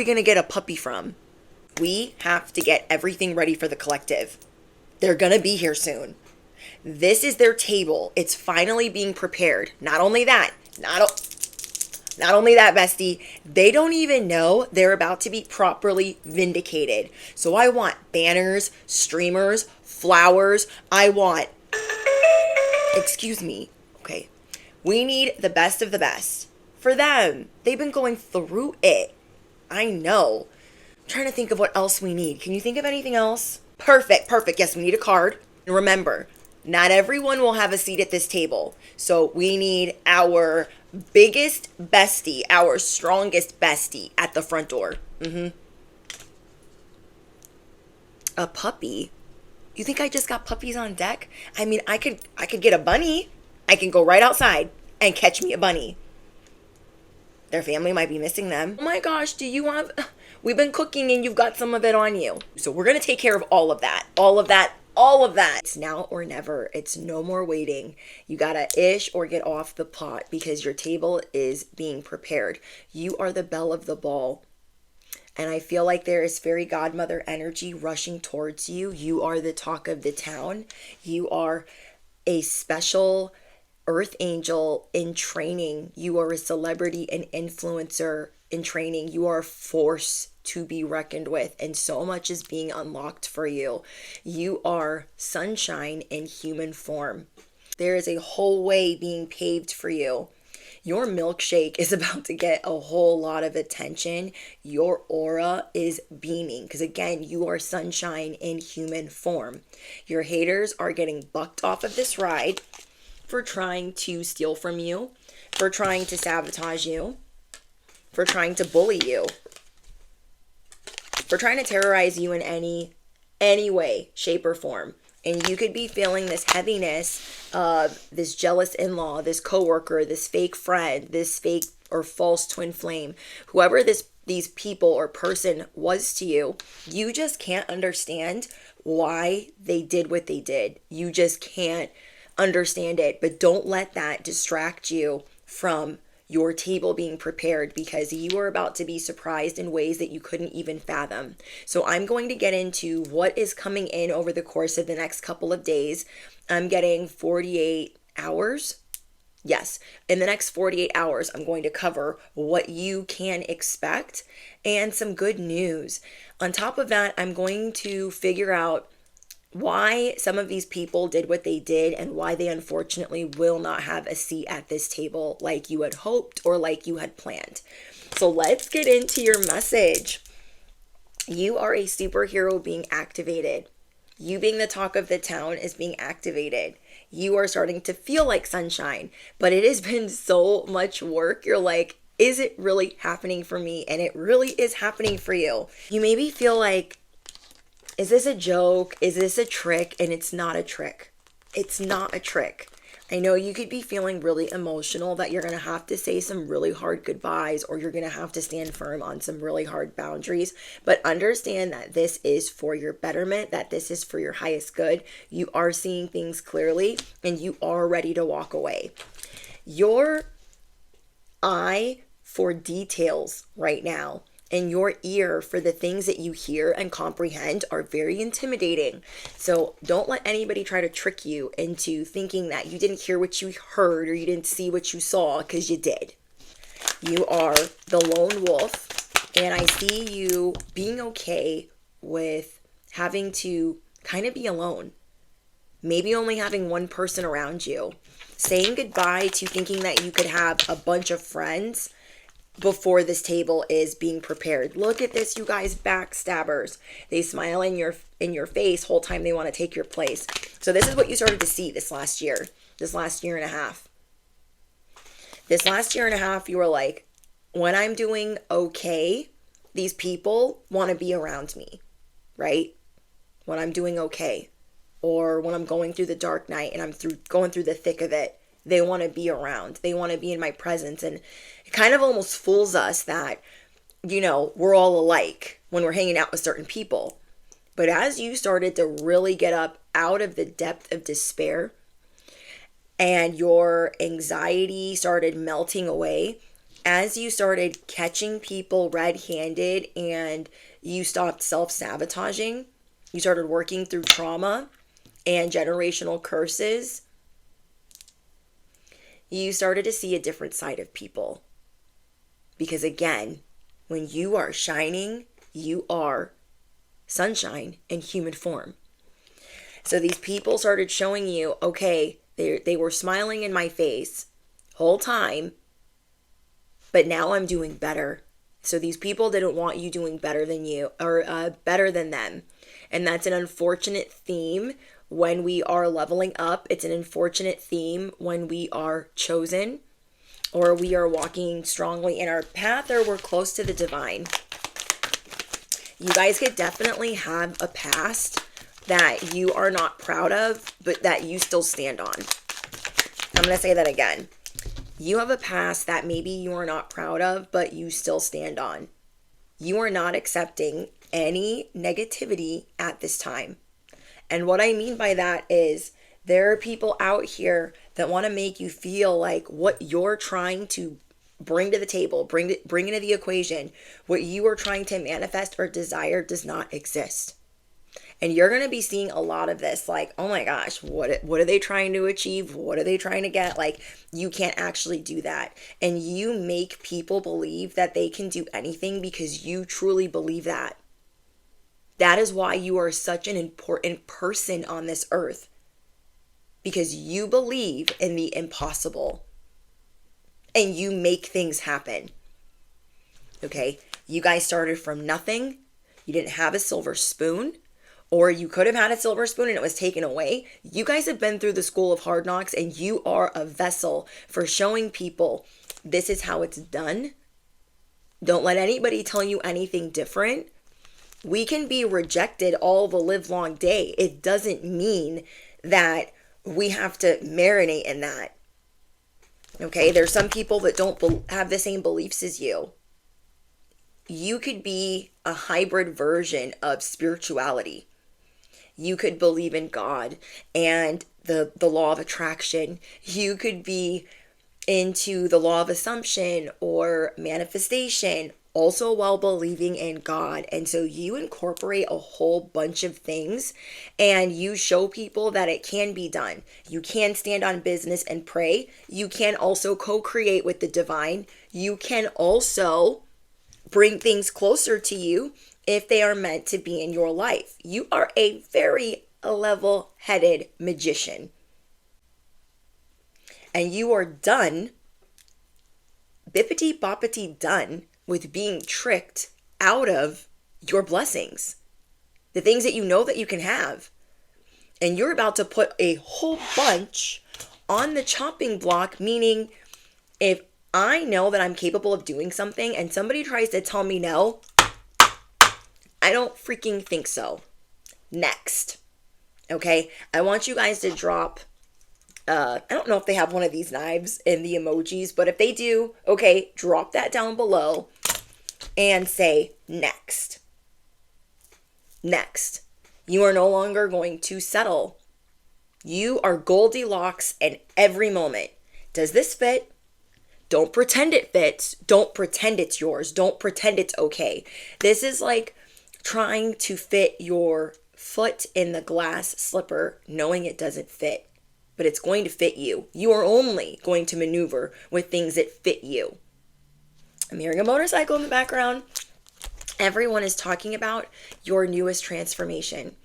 we going to get a puppy from? We have to get everything ready for the collective. They're going to be here soon. This is their table. It's finally being prepared. Not only that, not only that, bestie, they don't even know they're about to be properly vindicated. So I want banners, streamers, flowers. I want, excuse me, okay. We need the best of the best for them. They've been going through it. I know. I'm trying to think of what else we need. Can you think of anything else? Perfect. Yes, we need a card. And remember, not everyone will have a seat at this table. So we need our biggest bestie, our strongest bestie at the front door. A puppy? You think I just got puppies on deck? I mean, I could get a bunny. I can go right outside and catch me a bunny. Their family might be missing them. Oh my gosh, do you want... We've been cooking and you've got some of it on you. So we're going to take care of all of that. It's now or never. It's no more waiting. You gotta ish or get off the pot because your table is being prepared. You are the belle of the ball. And I feel like there is fairy godmother energy rushing towards you. You are the talk of the town. You are a special earth angel in training. You are a celebrity and influencer in training. You are a force to be reckoned with, and so much is being unlocked for you. You are sunshine in human form. There is a whole way being paved for you. Your milkshake is about to get a whole lot of attention. Your aura is beaming because, again, you are sunshine in human form. Your haters are getting bucked off of this ride for trying to steal from you, for trying to sabotage you, for trying to bully you, for trying to terrorize you in any way, shape, or form. And you could be feeling this heaviness of this jealous in-law, this coworker, this fake friend, this fake or false twin flame, whoever these people or person was to you. You just can't understand why they did what they did. You just can't understand it. But don't let that distract you from your table being prepared, because you are about to be surprised in ways that you couldn't even fathom. So I'm going to get into what is coming in over the course of the next couple of days. I'm getting 48 hours. Yes, in the next 48 hours, I'm going to cover what you can expect and some good news. On top of that, I'm going to figure out why some of these people did what they did and why they unfortunately will not have a seat at this table like you had hoped or like you had planned. So let's get into your message. You are a superhero being activated. You being the talk of the town is being activated. You are starting to feel like sunshine, but it has been so much work. You're like, is it really happening for me? And it really is happening for you. You maybe feel like, is this a joke? Is this a trick? And it's not a trick. It's not a trick. I know you could be feeling really emotional that you're going to have to say some really hard goodbyes, or you're going to have to stand firm on some really hard boundaries. But understand that this is for your betterment, that this is for your highest good. You are seeing things clearly and you are ready to walk away. Your eye for details right now and your ear for the things that you hear and comprehend are very intimidating. So don't let anybody try to trick you into thinking that you didn't hear what you heard or you didn't see what you saw, because you did. You are the lone wolf, and I see you being okay with having to kind of be alone. Maybe only having one person around you. Saying goodbye to thinking that you could have a bunch of friends before this table is being prepared. Look at this, you guys, backstabbers. They smile in your face whole time they want to take your place. So this is what you started to see this last year and a half. This last year and a half, you were like, when I'm doing okay, these people want to be around me, right? When I'm doing okay, or when I'm going through the dark night and I'm going through the thick of it, they want to be around. They want to be in my presence. And it kind of almost fools us that, we're all alike when we're hanging out with certain people. But as you started to really get up out of the depth of despair and your anxiety started melting away, as you started catching people red-handed and you stopped self-sabotaging, you started working through trauma and generational curses, you started to see a different side of people. Because again, when you are shining, you are sunshine in human form. So these people started showing you, okay, they were smiling in my face whole time, but now I'm doing better. So these people didn't want you doing better than you, or better than them. And that's an unfortunate theme when we are leveling up. It's an unfortunate theme when we are chosen, or we are walking strongly in our path, or we're close to the divine. You guys could definitely have a past that you are not proud of, but that you still stand on. I'm going to say that again. You have a past that maybe you are not proud of, but you still stand on. You are not accepting any negativity at this time. And what I mean by that is there are people out here that want to make you feel like what you're trying to bring to the table, bring into the equation, what you are trying to manifest or desire does not exist. And you're going to be seeing a lot of this, like, oh my gosh, what are they trying to achieve? What are they trying to get? Like, you can't actually do that. And you make people believe that they can do anything because you truly believe that. That is why you are such an important person on this earth. Because you believe in the impossible. And you make things happen. Okay? You guys started from nothing. You didn't have a silver spoon. Or you could have had a silver spoon and it was taken away. You guys have been through the school of hard knocks, and you are a vessel for showing people this is how it's done. Don't let anybody tell you anything different. We can be rejected all the live long day. It doesn't mean that we have to marinate in that. Okay, there's some people that don't have the same beliefs as you. You could be a hybrid version of spirituality. You could believe in God and the law of attraction. You could be into the law of assumption or manifestation, also while believing in God. And so you incorporate a whole bunch of things and you show people that it can be done. You can stand on business and pray. You can also co-create with the divine. You can also bring things closer to you if they are meant to be in your life. You are a very level-headed magician. And you are done, bippity-boppity done, with being tricked out of your blessings. The things that you know that you can have. And you're about to put a whole bunch on the chopping block, meaning if I know that I'm capable of doing something and somebody tries to tell me no, I don't freaking think so. Next. Okay? I want you guys to drop, I don't know if they have one of these knives in the emojis, but if they do, okay, drop that down below and say next. Next. You are no longer going to settle. You are Goldilocks in every moment. Does this fit? Don't pretend it fits. Don't pretend it's yours. Don't pretend it's okay. This is like trying to fit your foot in the glass slipper knowing it doesn't fit, but it's going to fit you. You are only going to maneuver with things that fit you. I'm hearing a motorcycle in the background. Everyone is talking about your newest transformation.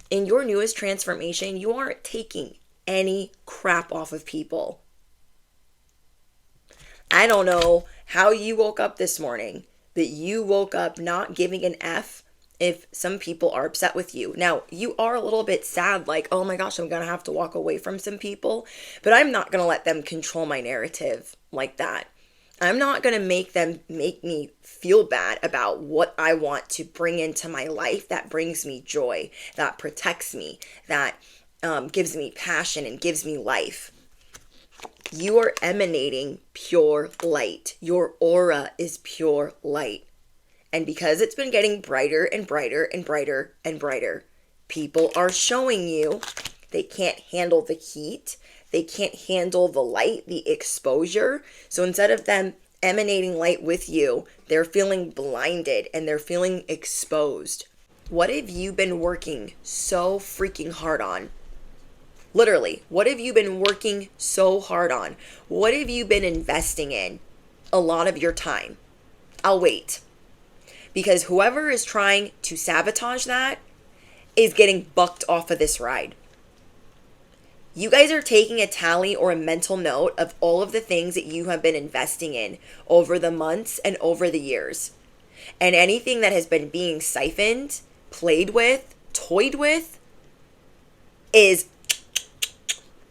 In your newest transformation, you aren't taking any crap off of people. I don't know how you woke up this morning, but you woke up not giving an F if some people are upset with you. Now, you are a little bit sad, like, oh my gosh, I'm going to have to walk away from some people, but I'm not going to let them control my narrative like that. I'm not going to make them make me feel bad about what I want to bring into my life that brings me joy, that protects me, that gives me passion and gives me life. You are emanating pure light. Your aura is pure light. And because it's been getting brighter and brighter and brighter and brighter, people are showing you they can't handle the heat. They can't handle the light, the exposure. So instead of them emanating light with you, they're feeling blinded and they're feeling exposed. What have you been working so freaking hard on? Literally, what have you been working so hard on? What have you been investing in a lot of your time? I'll wait. Because whoever is trying to sabotage that is getting bucked off of this ride. You guys are taking a tally or a mental note of all of the things that you have been investing in over the months and over the years. And anything that has been being siphoned, played with, toyed with, is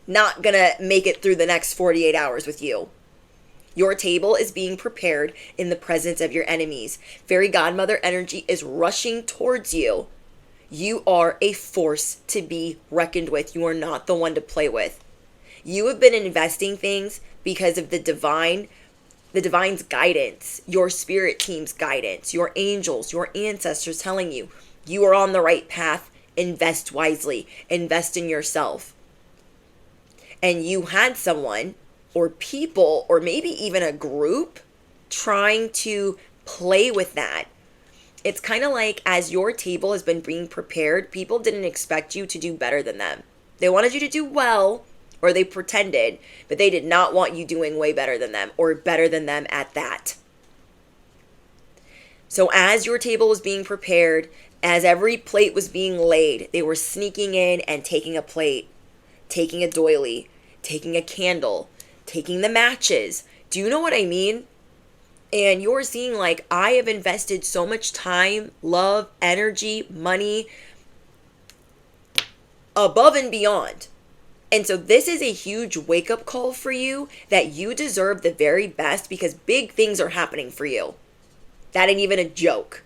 not gonna make it through the next 48 hours with you. Your table is being prepared in the presence of your enemies. Fairy godmother energy is rushing towards you. You are a force to be reckoned with. You are not the one to play with. You have been investing things because of the divine's guidance, your spirit team's guidance, your angels, your ancestors telling you, you are on the right path. Invest wisely. Invest in yourself. And you had someone or people or maybe even a group trying to play with that. It's kind of like as your table has been being prepared, people didn't expect you to do better than them. They wanted you to do well, or they pretended, but they did not want you doing way better than them or better than them at that. So as your table was being prepared, as every plate was being laid, they were sneaking in and taking a plate, taking a doily, taking a candle, taking the matches. Do you know what I mean? And you're seeing like, I have invested so much time, love, energy, money, above and beyond. And so this is a huge wake-up call for you that you deserve the very best because big things are happening for you. That ain't even a joke.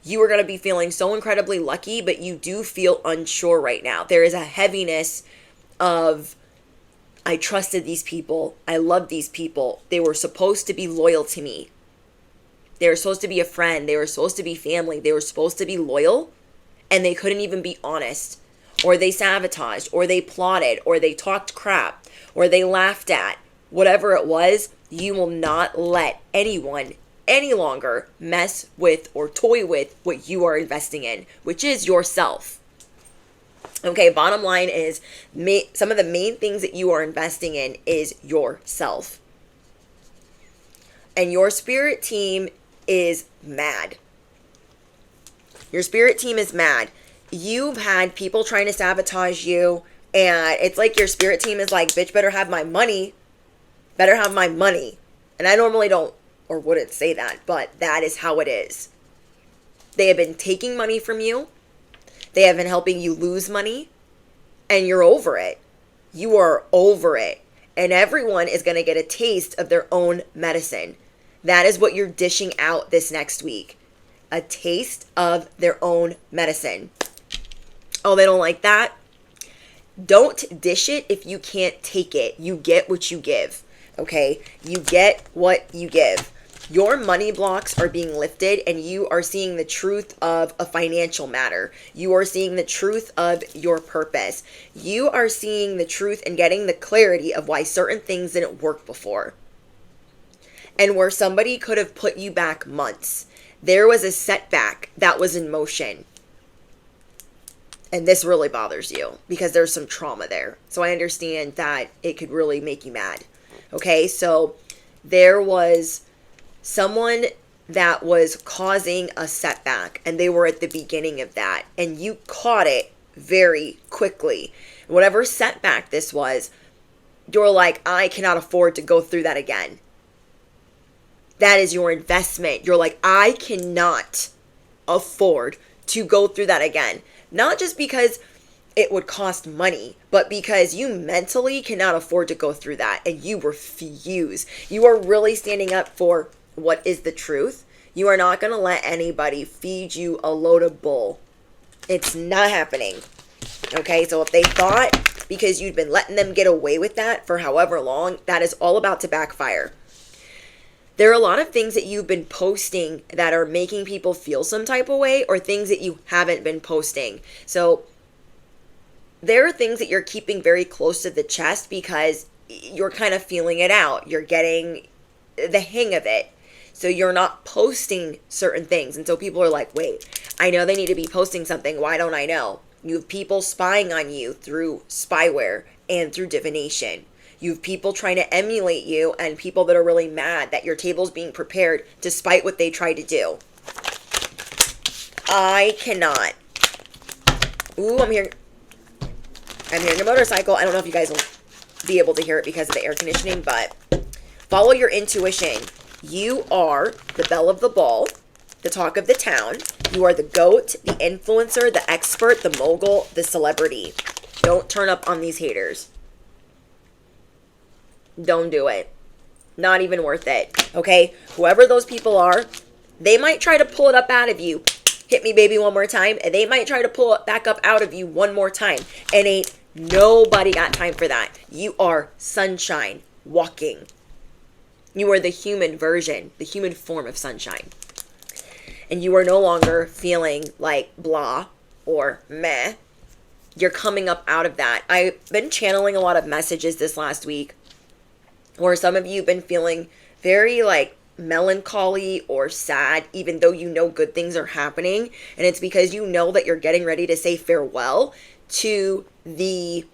You are going to be feeling so incredibly lucky, but you do feel unsure right now. There is a heaviness of, I trusted these people. I loved these people. They were supposed to be loyal to me. They were supposed to be a friend. They were supposed to be family. They were supposed to be loyal, and they couldn't even be honest. Or they sabotaged, or they plotted, or they talked crap, or they laughed at. Whatever it was, you will not let anyone any longer mess with or toy with what you are investing in, which is yourself. Okay, bottom line is some of the main things that you are investing in is yourself. And your spirit team is mad. Your spirit team is mad. You've had people trying to sabotage you, and it's like your spirit team is like, bitch, better have my money. Better have my money. And I normally don't or wouldn't say that, but that is how it is. They have been taking money from you. They have been helping you lose money, and you're over it. You are over it. And everyone is going to get a taste of their own medicine. That is what you're dishing out this next week. A taste of their own medicine. Oh, they don't like that? Don't dish it if you can't take it. You get what you give. Okay? You get what you give. Your money blocks are being lifted, and you are seeing the truth of a financial matter. You are seeing the truth of your purpose. You are seeing the truth and getting the clarity of why certain things didn't work before. And where somebody could have put you back months. There was a setback that was in motion. And this really bothers you because there's some trauma there. So I understand that it could really make you mad. Okay, so there was someone that was causing a setback, and they were at the beginning of that, and you caught it very quickly. Whatever setback this was, you're like, I cannot afford to go through that again. That is your investment. You're like, I cannot afford to go through that again. Not just because it would cost money, but because you mentally cannot afford to go through that, and you refuse. You are really standing up for what is the truth. You are not going to let anybody feed you a load of bull. It's not happening. Okay, so if they thought because you'd been letting them get away with that for however long, that is all about to backfire. There are a lot of things that you've been posting that are making people feel some type of way, or things that you haven't been posting. So there are things that you're keeping very close to the chest because you're kind of feeling it out. You're getting the hang of it. So you're not posting certain things. And so people are like, wait, I know they need to be posting something. Why don't I know? You have people spying on you through spyware and through divination. You have people trying to emulate you and people that are really mad that your table's being prepared despite what they try to do. I cannot. Ooh, I'm hearing a motorcycle. I don't know if you guys will be able to hear it because of the air conditioning, but follow your intuition. You are the belle of the ball, the talk of the town. You are the goat, the influencer, the expert, the mogul, the celebrity. Don't turn up on these haters. Don't do it. Not even worth it. Okay? Whoever those people are, they might try to pull it up out of you. Hit me, baby, one more time. And they might try to pull it back up out of you one more time. And ain't nobody got time for that. You are sunshine walking. You are the human version, the human form of sunshine. And you are no longer feeling like blah or meh. You're coming up out of that. I've been channeling a lot of messages this last week where some of you have been feeling very like melancholy or sad, even though you know good things are happening. And it's because you know that you're getting ready to say farewell to the,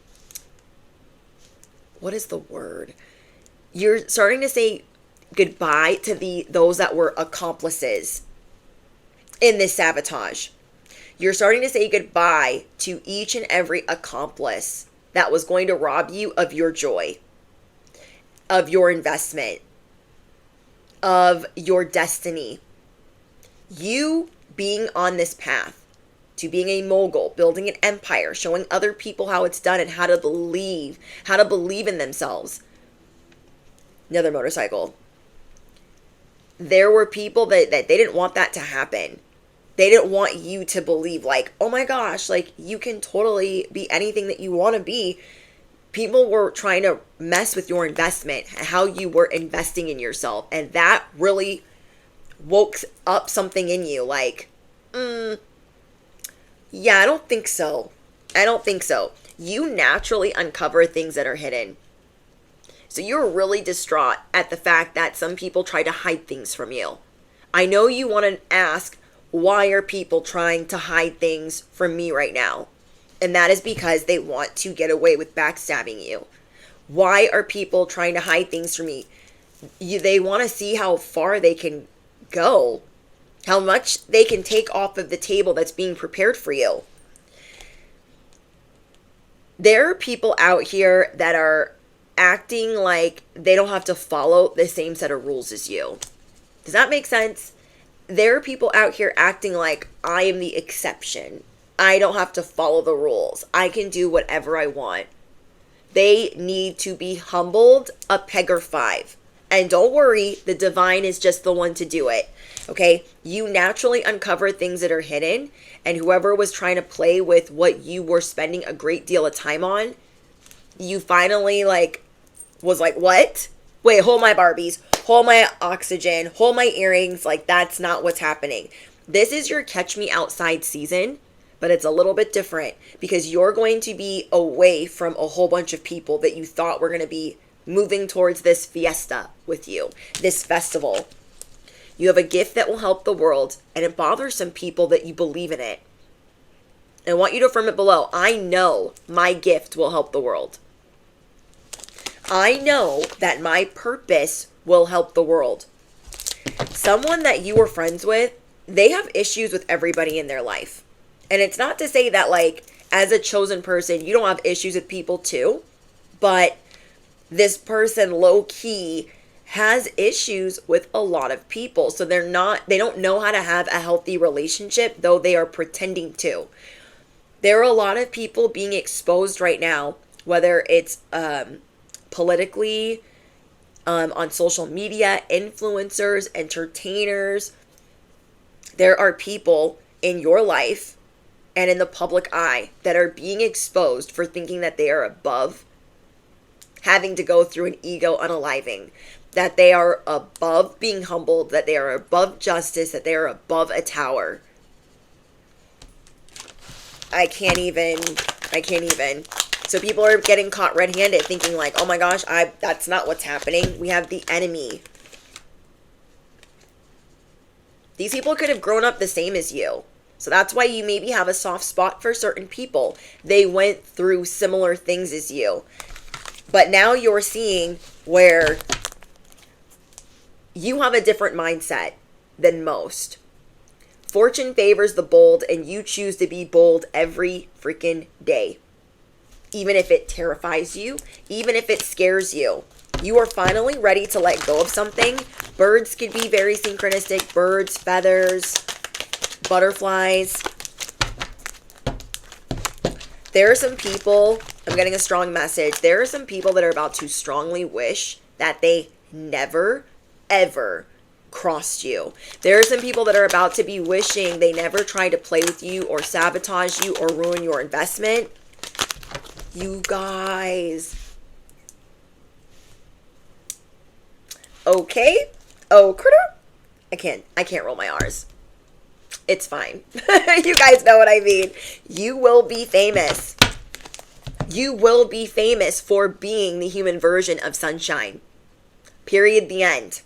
what is the word? You're starting to say goodbye to those that were accomplices in this sabotage. You're starting to say goodbye to each and every accomplice that was going to rob you of your joy, of your investment, of your destiny. You being on this path to being a mogul, building an empire, showing other people how it's done and how to believe in themselves. Another motorcycle. There were people that they didn't want that to happen. They didn't want you to believe like, oh my gosh, like you can totally be anything that you want to be. People were trying to mess with your investment, how you were investing in yourself. And that really woke up something in you like, yeah, I don't think so. You naturally uncover things that are hidden. So you're really distraught at the fact that some people try to hide things from you. I know you want to ask, why are people trying to hide things from me right now? And that is because they want to get away with backstabbing you. Why are people trying to hide things from me? They want to see how far they can go, how much they can take off of the table that's being prepared for you. There are people out here that are acting like they don't have to follow the same set of rules as you. Does that make sense? There are people out here acting like I am the exception. I don't have to follow the rules. I can do whatever I want. They need to be humbled a peg or 5. And don't worry, the divine is just the one to do it. Okay? You naturally uncover things that are hidden. And whoever was trying to play with what you were spending a great deal of time on, you finally was like, what? Wait, hold my Barbies, hold my oxygen, hold my earrings. Like, that's not what's happening. This is your catch me outside season, but it's a little bit different because you're going to be away from a whole bunch of people that you thought were going to be moving towards this fiesta with you, this festival. You have a gift that will help the world, and it bothers some people that you believe in it. I want you to affirm it below. I know my gift will help the world. I know that my purpose will help the world. Someone that you were friends with, they have issues with everybody in their life. And it's not to say that as a chosen person, you don't have issues with people too. But this person low key has issues with a lot of people. So they don't know how to have a healthy relationship, though they are pretending to. There are a lot of people being exposed right now, whether it's politically, on social media, influencers, entertainers. There are people in your life and in the public eye that are being exposed for thinking that they are above having to go through an ego unaliving, that they are above being humbled, that they are above justice, that they are above a tower. I can't even. So people are getting caught red-handed thinking like, oh my gosh, that's not what's happening. We have the enemy These people could have grown up the same as you. So that's why you maybe have a soft spot for certain people. They went through similar things as you. But now you're seeing where you have a different mindset than most. Fortune favors the bold, and you choose to be bold every freaking day. Even if it terrifies you, even if it scares you. You are finally ready to let go of something. Birds could be very synchronistic. Birds, feathers, butterflies. There are some people, I'm getting a strong message. There are some people that are about to strongly wish that they never, ever crossed you. There are some people that are about to be wishing they never tried to play with you or sabotage you or ruin your investment. You guys. Okay. Oh, critter. I can't roll my R's. It's fine. You guys know what I mean. You will be famous. You will be famous for being the human version of sunshine. Period. The end.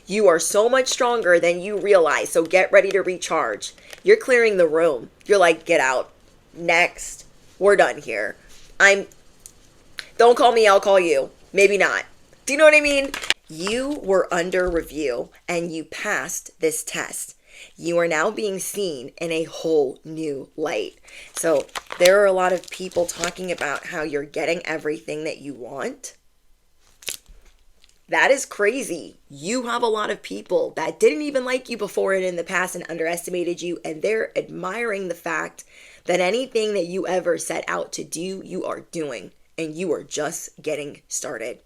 You are so much stronger than you realize. So get ready to recharge. You're clearing the room. You're like, get out. Next. We're done here. Don't call me, I'll call you. Maybe not. Do you know what I mean? You were under review and you passed this test. You are now being seen in a whole new light. So there are a lot of people talking about how you're getting everything that you want. That is crazy. You have a lot of people that didn't even like you before and in the past and underestimated you, and they're admiring the fact that anything that you ever set out to do, you are doing, and you are just getting started.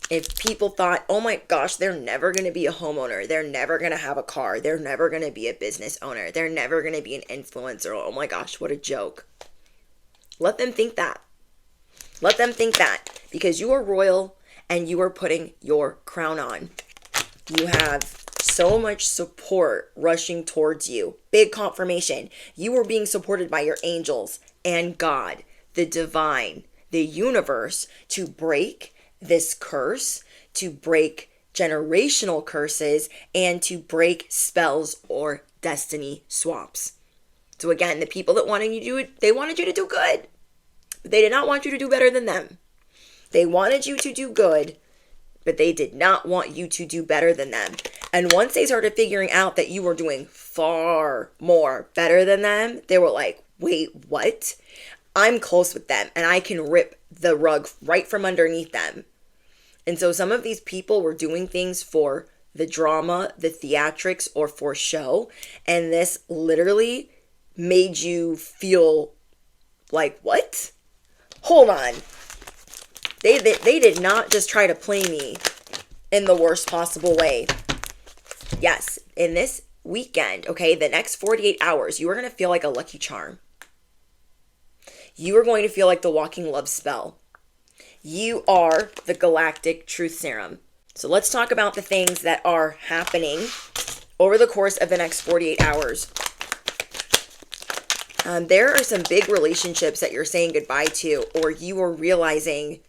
If people thought, oh my gosh, they're never going to be a homeowner, they're never going to have a car, they're never going to be a business owner, they're never going to be an influencer, oh my gosh, what a joke. Let them think that. Let them think that, because you are royal and you are putting your crown on. You have so much support rushing towards you. Big confirmation. You are being supported by your angels and God, the divine, the universe, to break this curse, to break generational curses, and to break spells or destiny swaps. So again, the people that wanted you to do it, they wanted you to do good. But they did not want you to do better than them. They wanted you to do good, but they did not want you to do better than them. And once they started figuring out that you were doing far more better than them, they were like, wait, what? I'm close with them and I can rip the rug right from underneath them. And so some of these people were doing things for the drama, the theatrics, or for show. And this literally made you feel like, what? Hold on. They did not just try to play me in the worst possible way. Yes, in this weekend, okay, the next 48 hours, you are going to feel like a lucky charm. You are going to feel like the walking love spell. You are the galactic truth serum. So let's talk about the things that are happening over the course of the next 48 hours. There are some big relationships that you're saying goodbye to, or you are realizing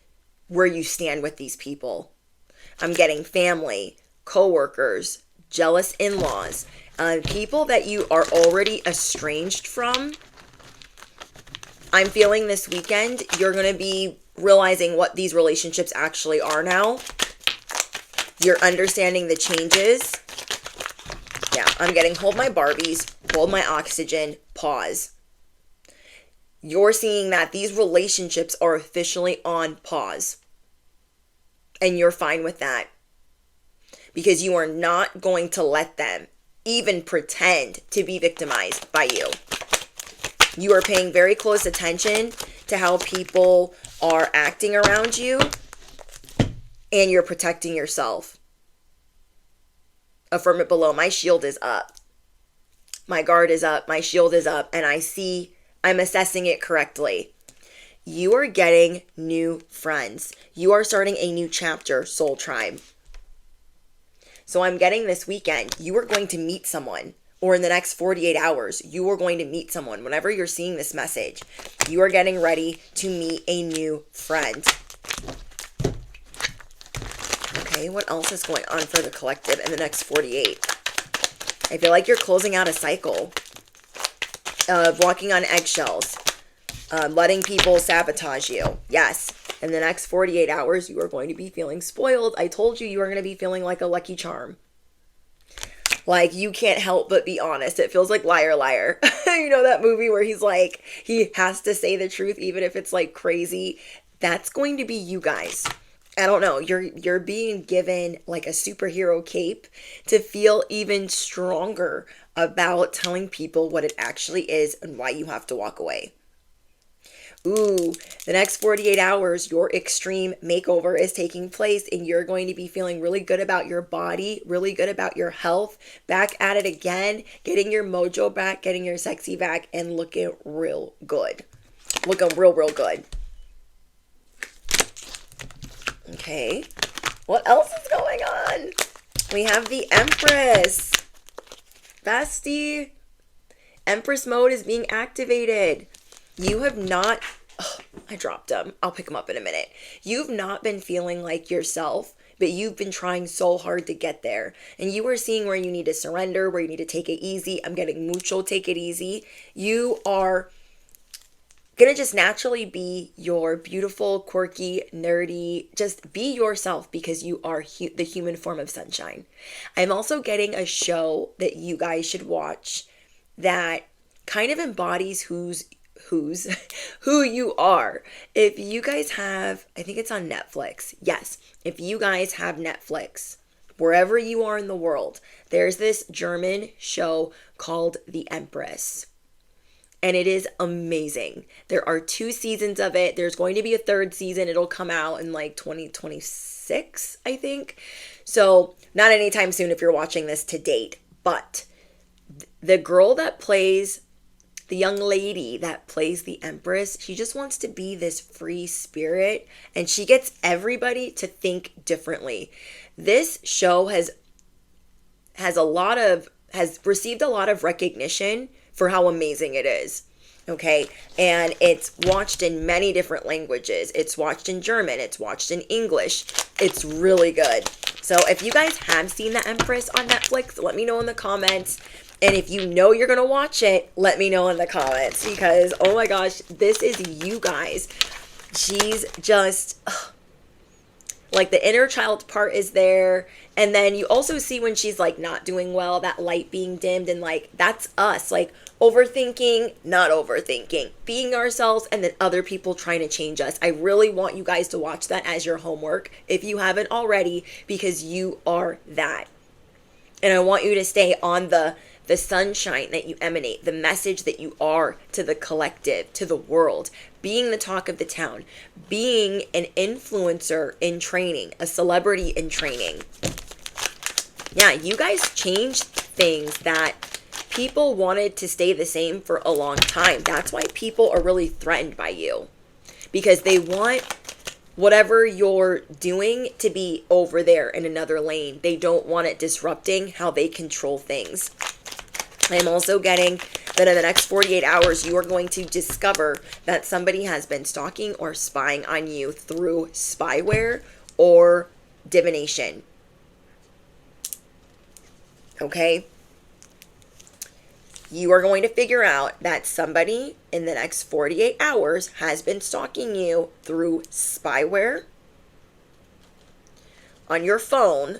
where you stand with these people. I'm getting family, coworkers, jealous in-laws, people that you are already estranged from. I'm feeling this weekend you're going to be realizing what these relationships actually are now. You're understanding the changes. Yeah, I'm getting hold my Barbies, hold my oxygen, pause. You're seeing that these relationships are officially on pause. And you're fine with that. Because you are not going to let them even pretend to be victimized by you. You are paying very close attention to how people are acting around you. And you're protecting yourself. Affirm it below. My shield is up. My guard is up. My shield is up. And I'm assessing it correctly. You are getting new friends. You are starting a new chapter, soul tribe. So I'm getting this weekend, you are going to meet someone, or in the next 48 hours, you are going to meet someone. Whenever you're seeing this message, you are getting ready to meet a new friend. Okay, what else is going on for the collective in the next 48? I feel like you're closing out a cycle of walking on eggshells, letting people sabotage you. Yes. In the next 48 hours, you are going to be feeling spoiled. I told you are going to be feeling like a Lucky Charm. Like, you can't help but be honest. It feels like Liar Liar. You know that movie where he's like, he has to say the truth even if it's like crazy? That's going to be you guys. I don't know. You're being given like a superhero cape to feel even stronger about telling people what it actually is and why you have to walk away. Ooh, the next 48 hours, your extreme makeover is taking place and you're going to be feeling really good about your body, really good about your health, back at it again, getting your mojo back, getting your sexy back, and looking real good. Looking real, real good. Okay, what else is going on? We have the Empress. Bestie, Empress mode is being activated. You have not, I dropped them. I'll pick them up in a minute. You've not been feeling like yourself, but you've been trying so hard to get there. And you are seeing where you need to surrender, where you need to take it easy. I'm getting mucho, take it easy. You are going to just naturally be your beautiful, quirky, nerdy, just be yourself because you are the human form of sunshine. I'm also getting a show that you guys should watch that kind of embodies who you are. If you guys have, I think it's on Netflix. Yes, if you guys have Netflix, wherever you are in the world, there's this German show called The Empress. And it is amazing. There are 2 seasons of it. There's going to be a 3rd season. It'll come out in like 2026, I think. So not anytime soon if you're watching this to date. But the girl that plays, the young lady that plays the Empress, she just wants to be this free spirit. And she gets everybody to think differently. This show has received a lot of recognition for how amazing it is. Okay, and it's watched in many different languages. It's watched in German, it's watched in English. It's really good. So if you guys have seen The Empress on Netflix, let me know in the comments. And if you know you're gonna watch it, let me know in the comments, because oh my gosh, this is you guys. She's just like, the inner child part is there. And then you also see when she's like not doing well, that light being dimmed, and like, that's us, like overthinking, not overthinking, being ourselves, and then other people trying to change us. I really want you guys to watch that as your homework if you haven't already, because you are that. And I want you to stay on the sunshine that you emanate, the message that you are to the collective, to the world, being the talk of the town, being an influencer in training, a celebrity in training. Yeah, you guys changed things that people wanted to stay the same for a long time. That's why people are really threatened by you, because they want whatever you're doing to be over there in another lane. They don't want it disrupting how they control things. I'm also getting that in the next 48 hours, you are going to discover that somebody has been stalking or spying on you through spyware or divination. Okay? You are going to figure out that somebody in the next 48 hours has been stalking you through spyware on your phone,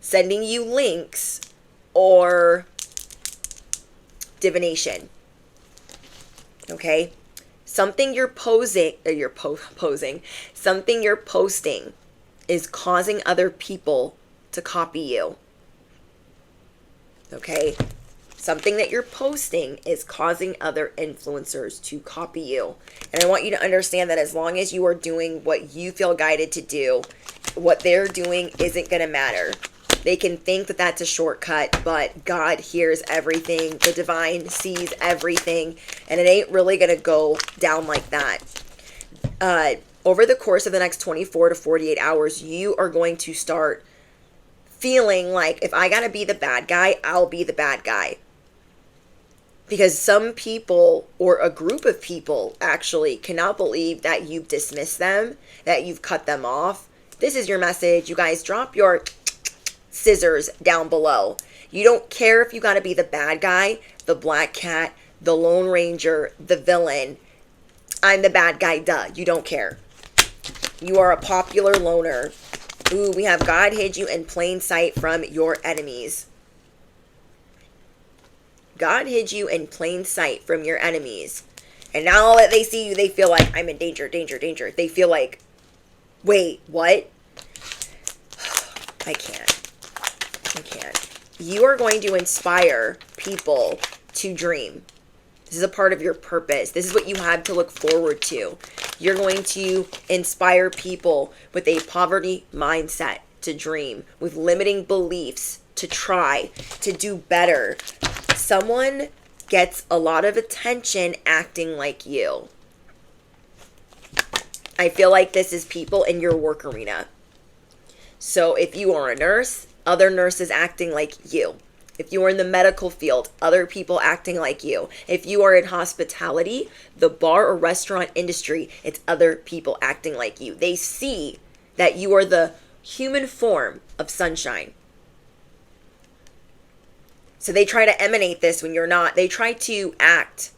sending you links, or divination. Okay? Something you're posting something you're posting is causing other people to copy you. Okay? Something that you're posting is causing other influencers to copy you. And I want you to understand that as long as you are doing what you feel guided to do, what they're doing isn't going to matter. They can think that that's a shortcut, but God hears everything. The divine sees everything, and it ain't really going to go down like that. Over the course of the next 24 to 48 hours, you are going to start feeling like, if I got to be the bad guy, I'll be the bad guy. Because some people, or a group of people actually, cannot believe that you've dismissed them, that you've cut them off. This is your message. You guys, drop your scissors down below. You don't care if you got to be the bad guy, the black cat, the Lone Ranger, the villain. I'm the bad guy, duh. You don't care. You are a popular loner. Ooh, we have God hid you in plain sight from your enemies. God hid you in plain sight from your enemies. And now that they see you, they feel like, I'm in danger, danger, danger. They feel like, wait, what? I can't. You are going to inspire people to dream. This is a part of your purpose. This is what you have to look forward to. You're going to inspire people with a poverty mindset to dream, with limiting beliefs to try, to do better. Someone gets a lot of attention acting like you. I feel like this is people in your work arena. So if you are a nurse, other nurses acting like you. If you are in the medical field, other people acting like you. If you are in hospitality, the bar or restaurant industry, it's other people acting like you. They see that you are the human form of sunshine. So they try to emanate this when you're not. They try to act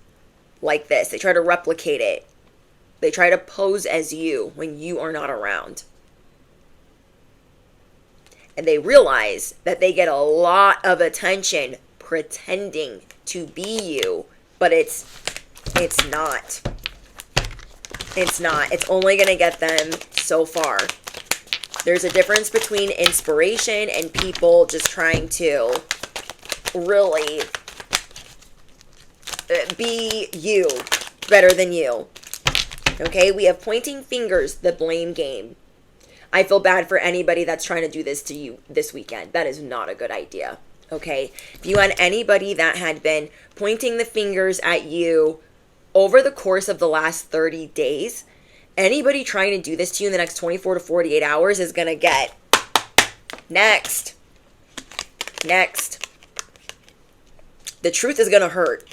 like this. They try to replicate it. They try to pose as you when you are not around. And they realize that they get a lot of attention pretending to be you, but it's not. It's not. It's only going to get them so far. There's a difference between inspiration and people just trying to really be you better than you. Okay, we have pointing fingers, the blame game. I feel bad for anybody that's trying to do this to you this weekend. That is not a good idea. Okay, if you had anybody that had been pointing the fingers at you over the course of the last 30 days, anybody trying to do this to you in the next 24 to 48 hours is going to get next. The truth is going to hurt.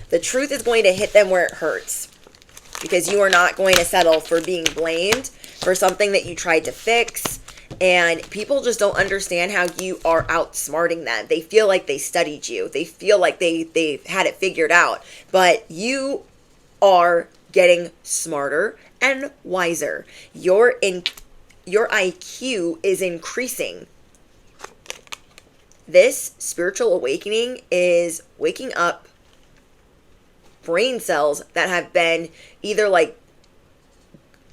The truth is going to hit them where it hurts. Because you are not going to settle for being blamed for something that you tried to fix. And people just don't understand how you are outsmarting them. They feel like they studied you. They feel like they had it figured out. But you are getting smarter and wiser. Your IQ is increasing. This spiritual awakening is waking up brain cells that have been either like,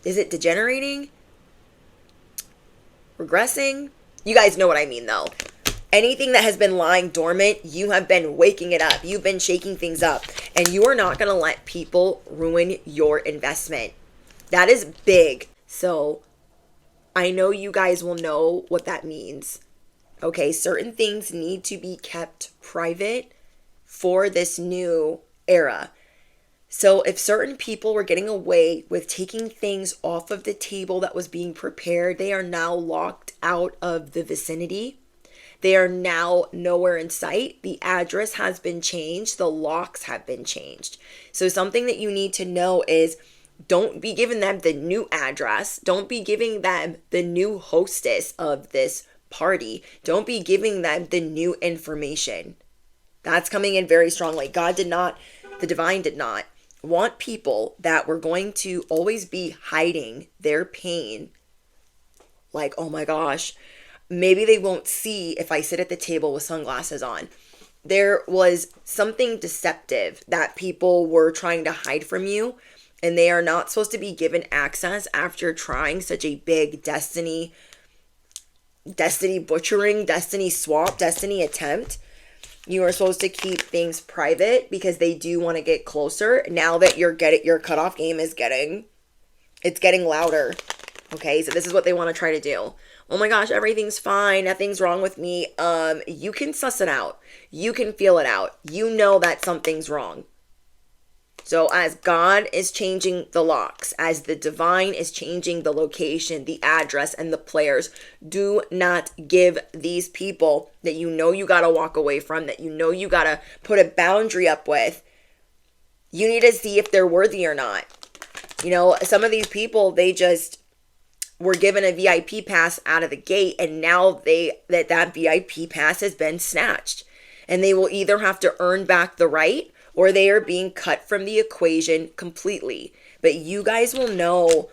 is it degenerating? Regressing? You guys know what I mean though. Anything that has been lying dormant, you have been waking it up. You've been shaking things up. And you are not going to let people ruin your investment. That is big. So I know you guys will know what that means. Okay, certain things need to be kept private for this new era. So if certain people were getting away with taking things off of the table that was being prepared, they are now locked out of the vicinity. They are now nowhere in sight. The address has been changed. The locks have been changed. So something that you need to know is don't be giving them the new address. Don't be giving them the new hostess of this party. Don't be giving them the new information. That's coming in very strongly. God did not, the divine did not want people that were going to always be hiding their pain. Like, oh my gosh, maybe they won't see if I sit at the table with sunglasses on. There was something deceptive that people were trying to hide from you, and they are not supposed to be given access after trying such a big destiny butchering, destiny swap, destiny attempt. You are supposed to keep things private because they do want to get closer. Now that your cutoff game is getting louder. Okay, so this is what they want to try to do. Oh my gosh, everything's fine. Nothing's wrong with me. You can suss it out. You can feel it out. You know that something's wrong. So as God is changing the locks, as the divine is changing the location, the address, and the players, do not give these people that you know you got to walk away from, that you know you got to put a boundary up with. You need to see if they're worthy or not. You know, some of these people, they just were given a VIP pass out of the gate, and now that VIP pass has been snatched. And they will either have to earn back the right or they are being cut from the equation completely. But you guys will know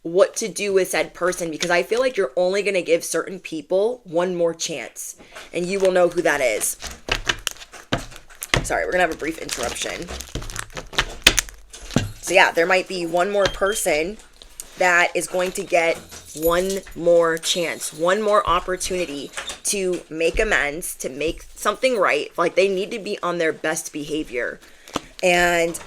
what to do with said person, because I feel like you're only going to give certain people one more chance. And you will know who that is. Sorry, we're going to have a brief interruption. So yeah, there might be one more person that is going to get one more chance, one more opportunity to make amends, to make something right. Like they need to be on their best behavior. And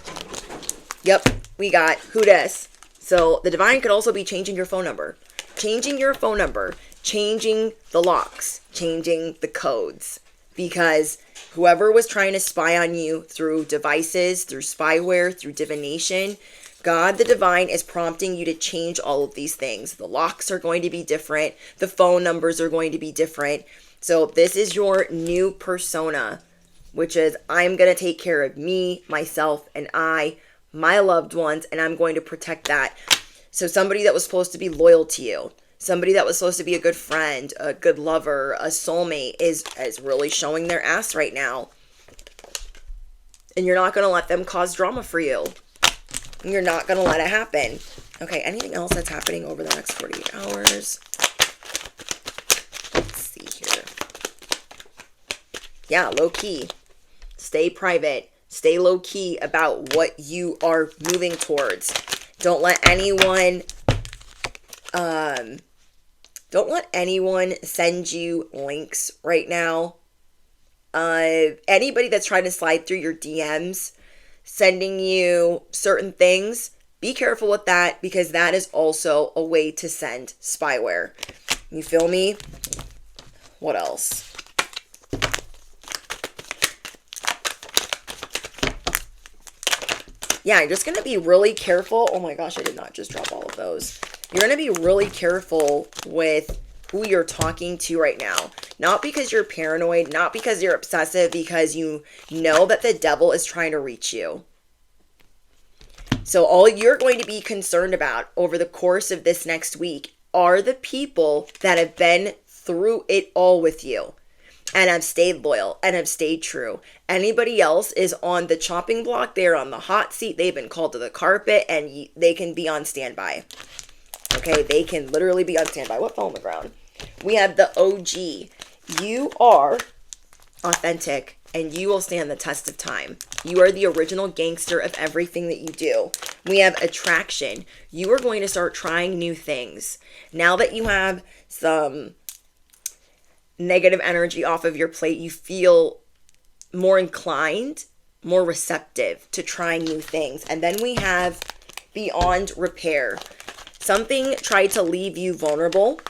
yep, we got who dis. So the divine could also be changing your phone number, changing the locks, changing the codes, because whoever was trying to spy on you through devices, through spyware, through divination, God, the divine, is prompting you to change all of these things. The locks are going to be different. The phone numbers are going to be different. So this is your new persona, which is I'm going to take care of me, myself, and my loved ones, and I'm going to protect that. So somebody that was supposed to be loyal to you, somebody that was supposed to be a good friend, a good lover, a soulmate is really showing their ass right now. And you're not going to let them cause drama for you. You're not going to let it happen. Okay, anything else that's happening over the next 48 hours? Let's see here. Yeah, low key. Stay private. Stay low key about what you are moving towards. Don't let anyone send you links right now. Anybody that's trying to slide through your DMs, sending you certain things, be careful with that, because that is also a way to send spyware. You feel me? What else? Yeah, you're just going to be really careful. Oh my gosh, I did not just drop all of those. You're going to be really careful with who you're talking to right now. Not because you're paranoid, not because you're obsessive, because you know that the devil is trying to reach you. So all you're going to be concerned about over the course of this next week are the people that have been through it all with you and have stayed loyal and have stayed true. Anybody else is on the chopping block. They're on the hot seat. They've been called to the carpet, and they can be on standby. Okay, they can literally be on standby. What fell on the ground? We have the OG. You are authentic, and you will stand the test of time. You are the original gangster of everything that you do. We have attraction. You are going to start trying new things. Now that you have some negative energy off of your plate, you feel more inclined, more receptive to trying new things. And then we have beyond repair. Something tried to leave you vulnerable,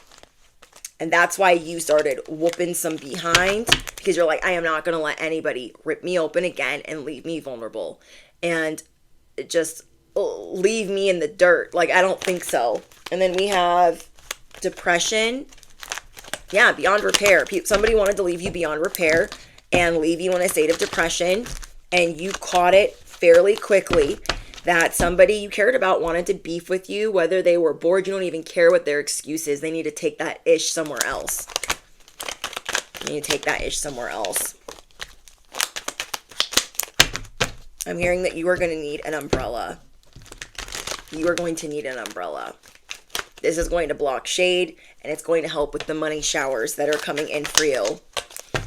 and that's why you started whooping some behind, because you're like, I am not going to let anybody rip me open again and leave me vulnerable and just leave me in the dirt. Like, I don't think so. And then we have depression. Yeah, beyond repair. Somebody wanted to leave you beyond repair and leave you in a state of depression, and you caught it fairly quickly that somebody you cared about wanted to beef with you, whether they were bored. You don't even care what their excuse is. They need to take that ish somewhere else. You need to take that ish somewhere else. I'm hearing that you are going to need an umbrella. You are going to need an umbrella. This is going to block shade, and it's going to help with the money showers that are coming in for you.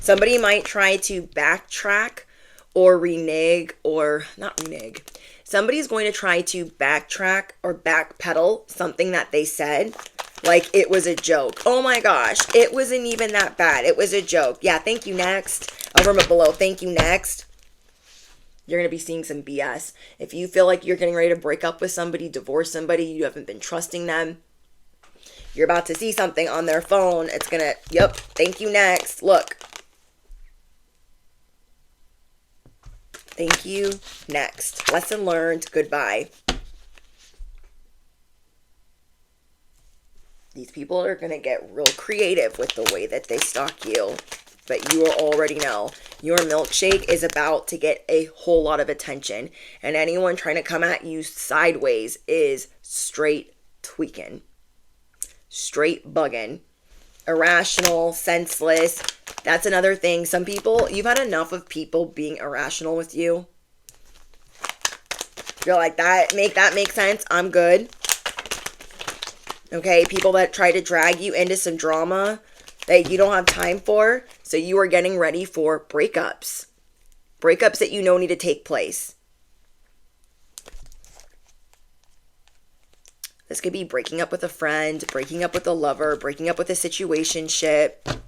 Somebody might try to backtrack or renege, or not renege. Somebody's going to try to backtrack or backpedal something that they said, like it was a joke. Oh my gosh, it wasn't even that bad. It was a joke. Yeah, thank you, next. I'll remember below. Thank you, next. You're going to be seeing some BS. If you feel like you're getting ready to break up with somebody, divorce somebody, you haven't been trusting them, you're about to see something on their phone. It's going to, yep, thank you, next. Look. Thank you, next. Lesson learned, goodbye. These people are going to get real creative with the way that they stalk you. But you will already know your milkshake is about to get a whole lot of attention. And anyone trying to come at you sideways is straight tweaking. Straight bugging. irrational, senseless. That's another thing. Some people, you've had enough of people being irrational with you. You're like, that make sense. I'm good. Okay, people that try to drag you into some drama that you don't have time for. So you are getting ready for breakups. Breakups that you know need to take place. This could be breaking up with a friend, breaking up with a lover, breaking up with a situationship.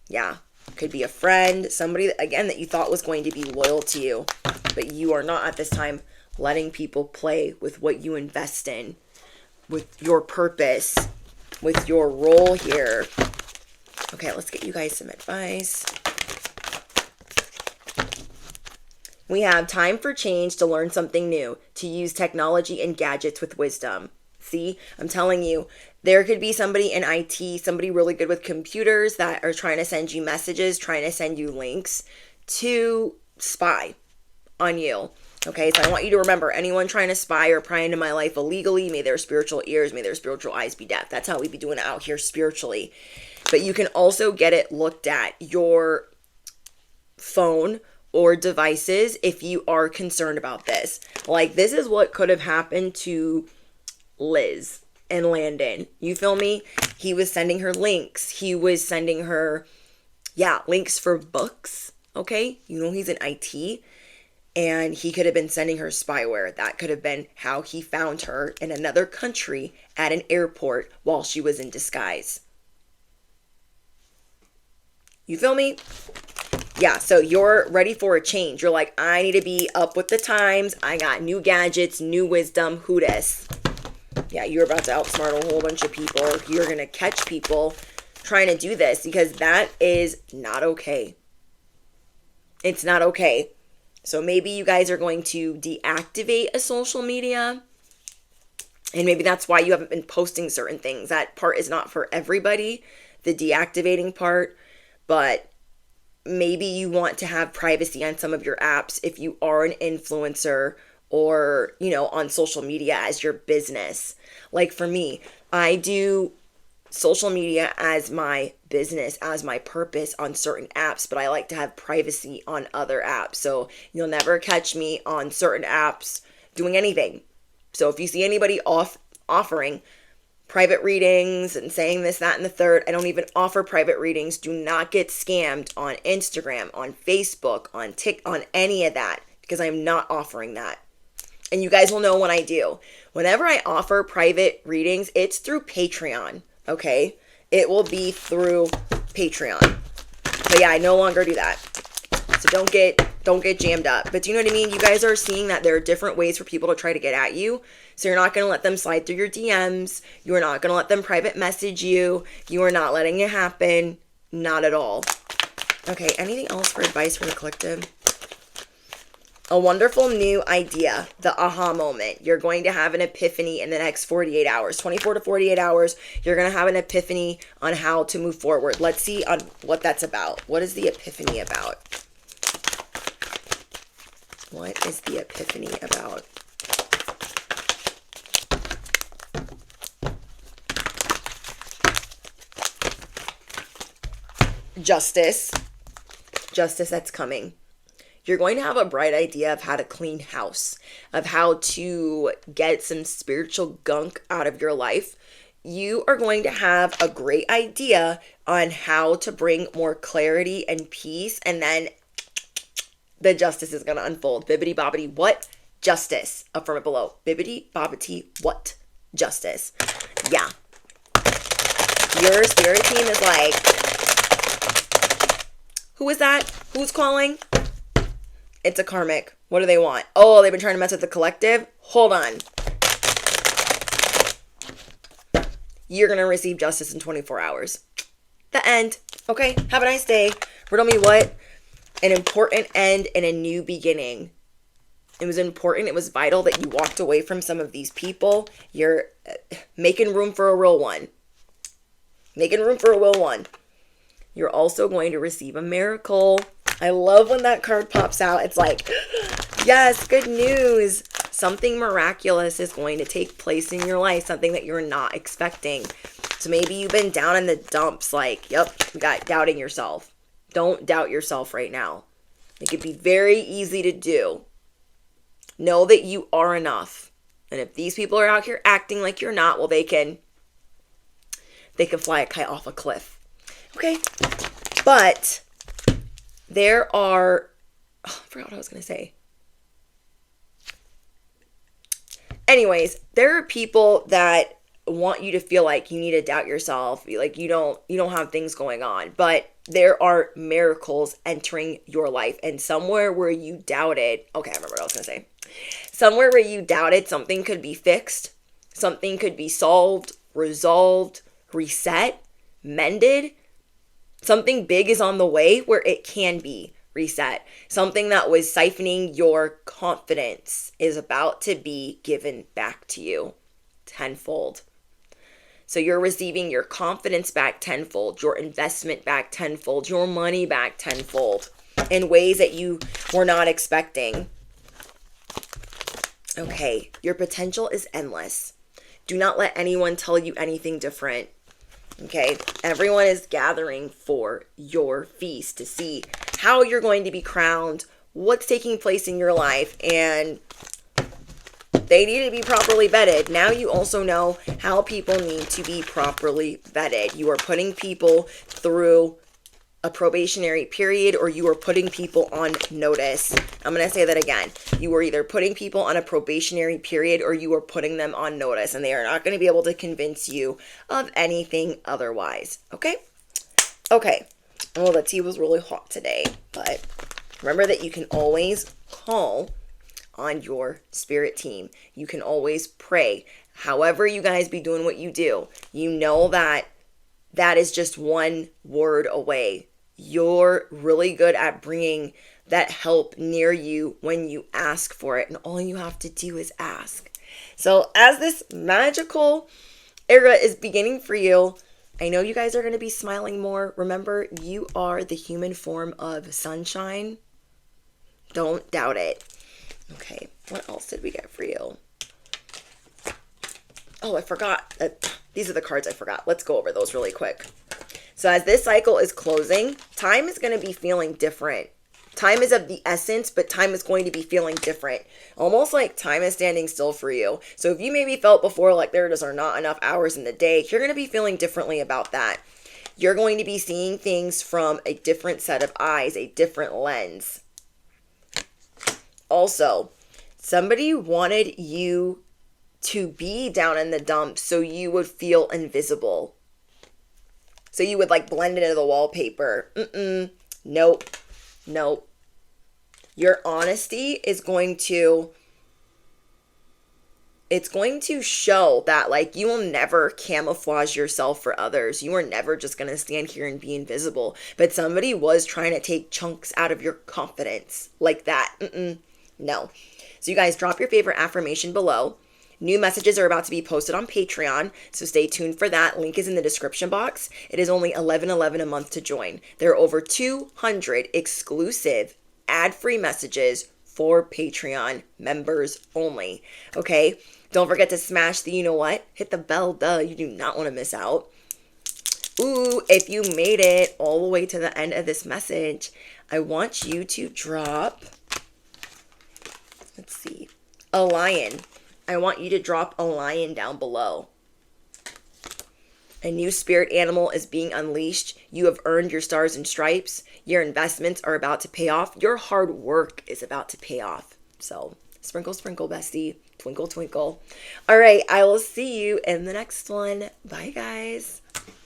Yeah, could be a friend, somebody, again, that you thought was going to be loyal to you. But you are not at this time letting people play with what you invest in, with your purpose, with your role here. Okay, let's get you guys some advice. We have time for change, to learn something new, to use technology and gadgets with wisdom. See, I'm telling you, there could be somebody in IT, somebody really good with computers that are trying to send you messages, trying to send you links to spy on you. Okay, so I want you to remember, anyone trying to spy or pry into my life illegally, may their spiritual ears, may their spiritual eyes be deaf. That's how we be doing it out here spiritually. But you can also get it looked at your phone or devices if you are concerned about this. Like, this is what could have happened to Liz and Landon. You feel me? He was sending her links. He was sending her, links for books. Okay? You know he's in IT. And he could have been sending her spyware. That could have been how he found her in another country at an airport while she was in disguise. You feel me? Yeah, so you're ready for a change. You're like, I need to be up with the times. I got new gadgets, new wisdom. Who dis? Yeah, you're about to outsmart a whole bunch of people. You're going to catch people trying to do this because that is not okay. It's not okay. So maybe you guys are going to deactivate a social media. And maybe that's why you haven't been posting certain things. That part is not for everybody, the deactivating part. But maybe you want to have privacy on some of your apps if you are an influencer or, on social media as your business. Like for me, I do social media as my business, as my purpose on certain apps, but I like to have privacy on other apps. So you'll never catch me on certain apps doing anything. So if you see anybody offering private readings and saying this, that, and the third, I don't even offer private readings. Do not get scammed on Instagram, on Facebook, on TikTok, on any of that, because I'm not offering that. And you guys will know when I do. Whenever I offer private readings, it's through Patreon. Okay, it will be through Patreon. But yeah, I no longer do that. So don't get jammed up. But do you know what I mean? You guys are seeing that there are different ways for people to try to get at you. So you're not going to let them slide through your DMs. You are not going to let them private message you. You are not letting it happen. Not at all. Okay, anything else for advice for the collective? A wonderful new idea, the aha moment. You're going to have an epiphany in the next 48 hours, 24 to 48 hours. You're going to have an epiphany on how to move forward. Let's see on what that's about. What is the epiphany about? What is the epiphany about? Justice. Justice that's coming. You're going to have a bright idea of how to clean house, of how to get some spiritual gunk out of your life. You are going to have a great idea on how to bring more clarity and peace, and then the justice is going to unfold. Bibbidi bobbidi what? Justice. Affirm it below. Bibbidi bobbidi what? Justice. Yeah. Your spirit team is like, who is that? Who's calling? It's a karmic. What do they want? Oh, they've been trying to mess with the collective? Hold on. You're going to receive justice in 24 hours. The end. Okay, have a nice day. Riddle me what? An important end and a new beginning. It was important. It was vital that you walked away from some of these people. You're making room for a real one. Making room for a real one. You're also going to receive a miracle. I love when that card pops out. It's like, yes, good news. Something miraculous is going to take place in your life. Something that you're not expecting. So maybe you've been down in the dumps, like, yep, you got doubting yourself. Don't doubt yourself right now. It could be very easy to do. Know that you are enough. And if these people are out here acting like you're not, well, they can fly a kite off a cliff. Okay? But there are, I forgot what I was going to say. Anyways, there are people that want you to feel like you need to doubt yourself, like you don't have things going on, but there are miracles entering your life. And somewhere where you doubted, okay, I remember what I was going to say. Somewhere where you doubted, something could be fixed, something could be solved, resolved, reset, mended. Something big is on the way where it can be reset. Something that was siphoning your confidence is about to be given back to you tenfold. So you're receiving your confidence back tenfold, your investment back tenfold, your money back tenfold in ways that you were not expecting. Okay, your potential is endless. Do not let anyone tell you anything different. Okay, everyone is gathering for your feast to see how you're going to be crowned, what's taking place in your life, and they need to be properly vetted. Now you also know how people need to be properly vetted. You are putting people through a probationary period, or you are putting people on notice. I'm going to say that again. You are either putting people on a probationary period or you are putting them on notice, and they are not going to be able to convince you of anything otherwise. Okay? Okay. Well, the tea was really hot today, but remember that you can always call on your spirit team. You can always pray. However you guys be doing what you do, you know that that is just one word away. You're really good at bringing that help near you when you ask for it, and all you have to do is ask. So as this magical era is beginning for you, I know you guys are going to be smiling more. Remember, you are the human form of sunshine. Don't doubt it. Okay, what else did we get for you? Oh, I forgot. These are the cards I forgot. Let's go over those really quick. So as this cycle is closing, time is going to be feeling different. Time is of the essence, but time is going to be feeling different. Almost like time is standing still for you. So if you maybe felt before like there just are not enough hours in the day, you're going to be feeling differently about that. You're going to be seeing things from a different set of eyes, a different lens. Also, somebody wanted you to be down in the dumps so you would feel invisible. So you would like blend into the wallpaper. Nope. Your honesty is going to, it's going to show that like you will never camouflage yourself for others. You are never just going to stand here and be invisible. But somebody was trying to take chunks out of your confidence like that. No. So you guys drop your favorite affirmation below. New messages are about to be posted on Patreon, so stay tuned for that. Link is in the description box. It is only $11.11 a month to join. There are over 200 exclusive ad-free messages for Patreon members only. Okay? Don't forget to smash the you know what? Hit the bell, duh. You do not want to miss out. Ooh, if you made it all the way to the end of this message, I want you to drop, let's see, a lion. I want you to drop a lion down below. A new spirit animal is being unleashed. You have earned your stars and stripes. Your investments are about to pay off. Your hard work is about to pay off. So, sprinkle, sprinkle, bestie. Twinkle, twinkle. All right, I will see you in the next one. Bye, guys.